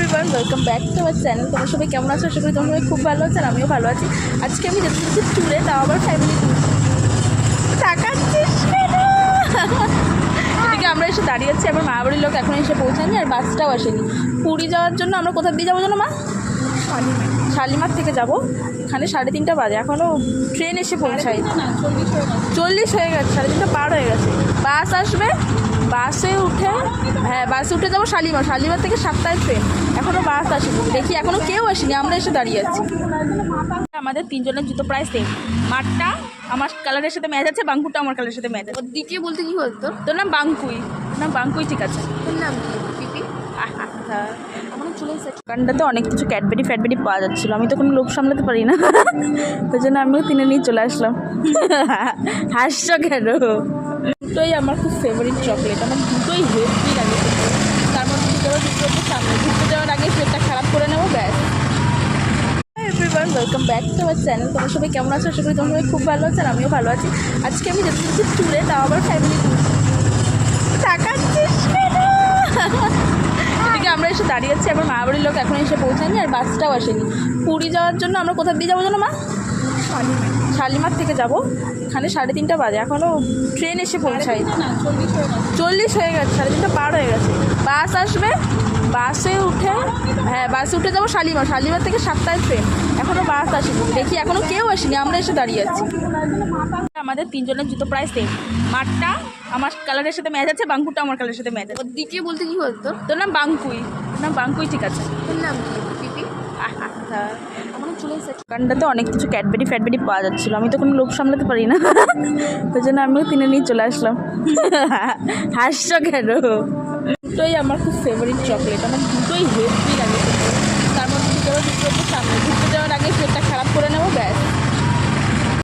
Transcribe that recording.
Everyone welcome back to our channel. তোমরা সবাই কেমন আছো? আশা করি তোমরা সবাই খুব ভালো আছো আর আমিও ভালো আছি। আজকে আমি যেতে চাচ্ছি ট্যুরে, তাও আবার ফ্যামিলি ট্যুর। তাকাচ্ছিস কেন? এদিকে আমরা এসে দাঁড়িয়ে আছি, আমার মা বাড়ির লোক এখন এসে পৌঁছায়নি আর বাসটাও আসেনি। পুরী যাওয়ার জন্য আমরা কোথা দিয়ে যাবো জানো মা? শালিমার থেকে যাব। এখানে 3:30 বাজে, এখনও ট্রেন এসে পৌঁছায় 40 হয়ে গেছে, 3:30 পার হয়ে গেছে। বাস আসবে, বাসে উঠে বাসে উঠে যাবো শালিমার থেকে 7টায় ট্রেন। এখনও বাস আসেনি, দেখি এখনও কেউ আসেনি, আমরা এসে দাঁড়িয়ে আছি। আমাদের 3 জনের জুতো প্রায় সেম। মাঠটা আমার কালারের সাথে ম্যাচ আছে, বাঙ্কুটা আমার কালারের সাথে ম্যাচ আছে। দ্বিতীয় বলতে কি বলতো? তোর নাম বাঙ্কুই? নাম বাঙ্কুই, ঠিক আছে। তোর নাম কি? পিপি? আমার চলে এসেছে। দোকানটাতে অনেক কিছু ক্যাডবেরি পাওয়া যাচ্ছিলো, আমি তো কোনো লোভ সামলাতে পারি না, ওই জন্য আমিও কিনে নিয়ে চলে আসলাম। হাসছো কেন? দুটোই আমার খুব ফেভারিট চকলেট, আমার দুটোই হেভি লাগে। তার মধ্যে দুটো সামনে ঘুরতে যাওয়ার আগে পেটটা খারাপ করে নেবো, ব্যাস। Everyone welcome back to our channel. তোমরা সবাই কেমন আছো? আশা করি তোমরা সবাই খুব ভালো আছো আর আমিও ভালো আছি। আজকে আমি যেতে চাচ্ছি ট্যুরে, তাও আবার ফ্যামিলি ট্যুর। তাকাচ্ছিস কেন? এদিকে আমরা এসে দাঁড়িয়ে আছি, আমার মা বাড়ির লোক এখন এসে পৌঁছায়নি আর বাসটাও আসেনি। পুরী যাওয়ার জন্য আমরা কোথা দিয়ে যাবো জানো মা? শালিমার থেকে যাব। এখানে 3:30 বাজে, এখনও ট্রেন এসে পৌঁছায় 40 হয়ে গেছে, 3:30 পার হয়ে গেছে। বাস আসবে, বাসে উঠে যাবো শালিমার থেকে 7টায় ট্রেন। এখনও বাস আসেনি, দেখি এখনও কেউ আসেনি, আমরা এসে দাঁড়িয়ে আছি। আমাদের 3 জনের জুতো প্রায় সেম। মাঠটা আমার কালারের সাথে ম্যাচ আছে, বাঙ্কুটা আমার কালারের সাথে ম্যাচ আছে। দ্বিতীয় বলতে কি বলতো? তোর নাম বাঙ্কুই? নাম বাঙ্কুই, ঠিক আছে। তোর নাম কি? পিপি? আমার চলে এসেছে। দোকানটাতে অনেক কিছু ক্যাডবেরি পাওয়া যাচ্ছিলো, আমি তো কোনো লোভ সামলাতে পারি না, ওই জন্য আমিও কিনে নিয়ে চলে আসলাম। হাসছো কেন? দুটোই আমার খুব ফেভারিট চকলেট, আমার দুটোই হেভি